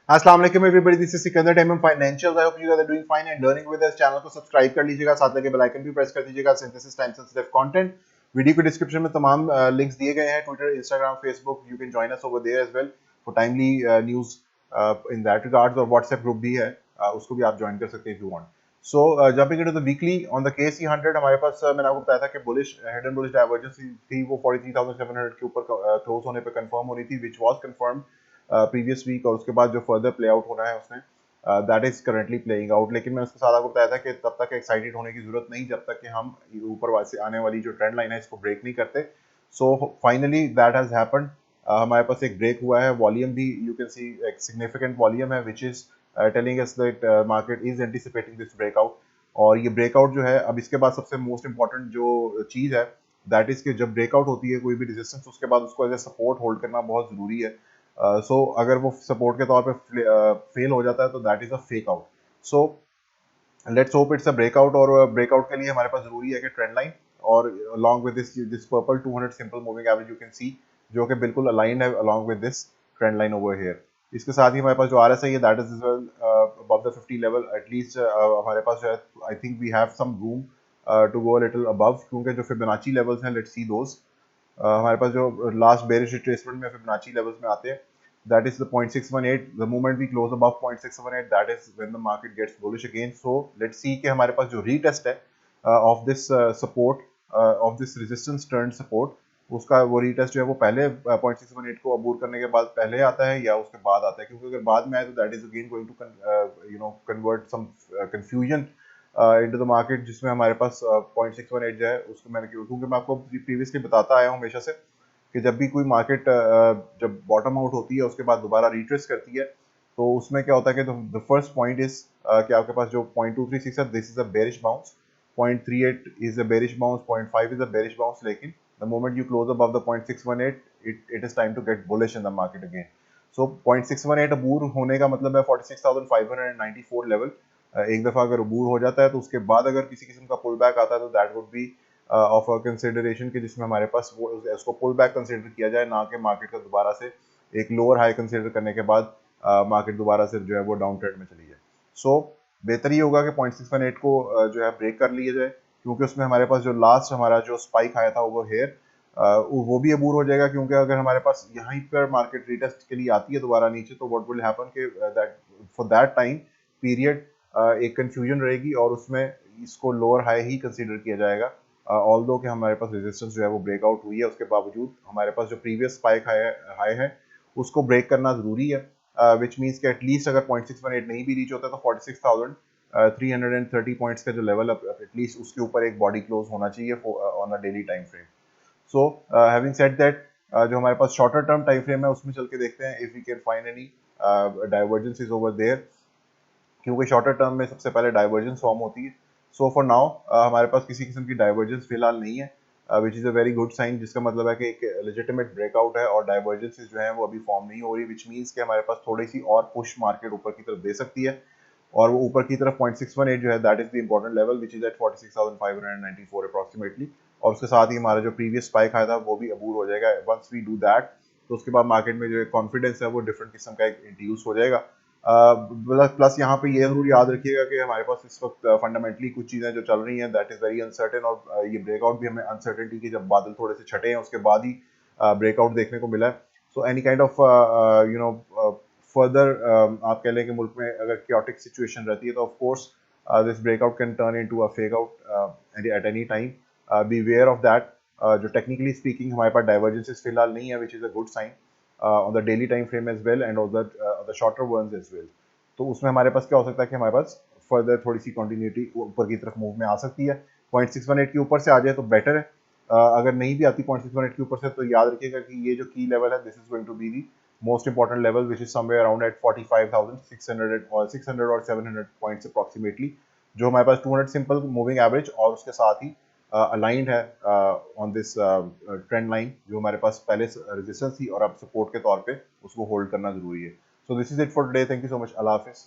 अस्सलाम वालेकुम everybody, this is Sikandar time financial. I hope you are doing fine and learning with us. Channel को subscribe कर लीजिएगा, साथ लगे बेल आइकन भी प्रेस कर दीजिएगा। Synthesis time sensitive content video के डिस्क्रिप्शन में तमाम लिंक्स दिए गए हैं, Twitter, Instagram, Facebook. You can join us over there as well for timely news in that regards. और व्हाट्सएप ग्रुप भी है, उसको भी आप ज्वाइन कर सकते हैं if you want. So jumping into the weekly on the KSE100, हमारे पास मैंने आपको बताया था कि bullish head and bullish divergence थी, वो 43,700 के ऊपर क्लोज होने पे कंफर्म हो रही थी, which was confirm previous week. और उसके बाद जो फर्दर प्ले आउट हो रहा है उसमें that is currently playing out. लेकिन मैं उसके साथ आपको बताया था कि तब तक एक्साइटेड होने की जरूरत नहीं जब तक कि हम ऊपर से आने वाली जो ट्रेंड लाइन है इसको ब्रेक नहीं करते। So finally that has happened. हमारे पास एक ब्रेक हुआ है, वॉल्यूम भी यू कैन सी एक सिग्निफिकेंट वॉल्यूम है which is telling us that market is anticipating this breakout. और ये ब्रेकआउट जो है, अब इसके बाद सबसे मोस्ट इंपॉर्टेंट जो चीज़ है दैट इज कि जब ब्रेकआउट होती है कोई भी रेजिस्टेंस, उसके बाद उसको एज ए सपोर्ट होल्ड करना बहुत ज़रूरी है। सो अगर वो सपोर्ट के तौर पे फेल हो जाता है तो that is a fake out. So let's hope it's a breakout. और ब्रेकआउट के लिए हमारे पास जरूरी है कि ट्रेंड लाइन और along with this purple 200 simple moving average you can see, जो कि बिल्कुल अलाइंड है along with this trend line over here. इसके साथ ही हमारे पास जो RSI है that is above the 50 level at least. हमारे पास जो है I think we have some room to go little above, क्योंकि जो फिबोनाची लेवल्स हैं, लेट्स सी दोस। हमारे पास जो लास्ट बेरिश रिट्रेसमेंट में फिबोनाची लेवल्स में आते हैं, that is the 0.618. The moment we close above 0.618, that is when the market gets bullish again. So let's see कि हमारे पास जो retest है of this support, of this resistance turned support, उसका वो retest जो है वो पहले 0.618 को अबूर करने के बाद पहले आता है या उसके बाद आता है। क्योंकि अगर बाद में आए तो that is again going to convert some confusion into the market, जिसमें हमारे पास 0.618 जो है उसको मैंने क्योंकि मैं आपको प्रीवियसली बताता आया हूँ हमेशा से कि जब भी कोई मार्केट जब बॉटम आउट होती है उसके बाद दोबारा रिट्रेस करती है, तो उसमें क्या होता है कि द फर्स्ट पॉइंट इज कि आपके पास जो 0.236 है, this is a bearish bounce. 0.38 is a bearish bounce, 0.5 is a bearish bounce. लेकिन the moment you close above the 0.618, it is time to get bullish in the market again. So 0.618 अबूर होने का मतलब है 46,594 लेवल। एक दफा अगर अबूर हो जाता है तो उसके बाद अगर किसी किस्म का पुल बैक आता है तो that would be of a consideration, कि जिसमें हमारे पास वो उसको पुल बैक कंसिडर किया जाए, ना कि मार्केट का दोबारा से एक लोअर हाई कंसिडर करने के बाद मार्केट दोबारा से जो है वो डाउन ट्रेंड में चली जाए। सो बेहतर ही होगा कि 0.618 को जो है ब्रेक कर लिया जाए, क्योंकि उसमें हमारे पास जो लास्ट हमारा जो स्पाइक आया था ओवर हेयर वो भी अबूर हो जाएगा। क्योंकि अगर हमारे पास यहीं पर मार्केट रिटेस्ट के लिए आती है दोबारा नीचे, तो व्हाट विल हैपन कि that for that time period एक कंफ्यूजन रहेगी और उसमें इसको लोअर हाई ही कंसीडर किया जाएगा। ऑल दो कि हमारे पास रेजिस्टेंस जो है वो ब्रेकआउट हुई है, उसके बावजूद हमारे पास जो प्रीवियस स्पाइक हाई है उसको ब्रेक करना जरूरी है। विच मीन्स कि एटलीस्ट अगर 0.618 नहीं भी रीच होता तो 46,330 पॉइंट्स का जो लेवल एटलीस्ट उसके ऊपर एक बॉडी क्लोज होना चाहिए on a daily time frame. So having said that, जो हमारे पास शॉर्टर टर्म टाइम फ्रेम है उसमें चल के देखते हैं if we can find any divergences over there, क्योंकि शॉर्टर टर्म में सबसे पहले डाइवर्जेंस फॉर्म होती है। सो फॉर नाउ हमारे पास किसी किस्म की डाइवर्जेंस फिलहाल नहीं है, which is a very good sign, जिसका मतलब है कि एक लेजिटिमेट ब्रेकआउट है और डाइवर्जेंसेस जो है वो अभी फॉर्म नहीं हो रही, विच मीन्स कि हमारे पास थोड़ी सी और पुश मार्केट ऊपर की तरफ दे सकती है। और वो ऊपर की तरफ 0.618 जो है that is the important level which is at 46,594 approximately. और उसके साथ ही हमारा जो प्रीवियस स्पाइक आया था वो भी अबूर हो जाएगा। वंस वी डू दैट, तो उसके बाद मार्केट में जो कॉन्फिडेंस है वो डिफरेंट किस्म का इंड्यूस हो जाएगा। प्लस यहाँ पे ये जरूर याद रखिएगा कि हमारे पास इस वक्त फंडामेंटली कुछ चीज़ें जो चल रही हैं दैट इज़ वेरी अनसर्टेन। और ये ब्रेकआउट भी हमें अनसर्टेनिटी के जब बादल थोड़े से छटे हैं उसके बाद ही ब्रेकआउट देखने को मिला है। So any kind of you know further आप कह लें कि मुल्क में अगर क्योटिक सिचुएशन रहती है तो of course this breakout can turn into a fake out at any time. Beware of that. जो टेक्निकली स्पीकिंग हमारे पास डाइवर्जेंसेस फिलहाल नहीं है, which is a good sign on the daily time frame as well and on the shorter ones as well। तो उसमें हमारे पास क्या हो सकता है कि हमारे पास फर्दर थोड़ी सी कंटिन्यूटी ऊपर की तरफ मूव में आ सकती है। 0.618 के ऊपर से आ जाए तो बेटर है। अगर नहीं भी आती 0.618 के ऊपर से, तो याद रखिएगा कि ये जो की लेवल है this is going to be the most important level which is somewhere around at 45,600 और 600 और 700 पॉइंट्स अप्रॉक्सीमेटली, जो हमारे पास 200 सिंपल मूविंग एवरेज और उसके साथ ही अलाइंड है ऑन दिस ट्रेंड लाइन, जो हमारे पास पहले रेजिस्टेंस थी और अब सपोर्ट के तौर पे उसको होल्ड करना जरूरी है। So this is it for today. Thank you so much. अल्लाह हाफिज़।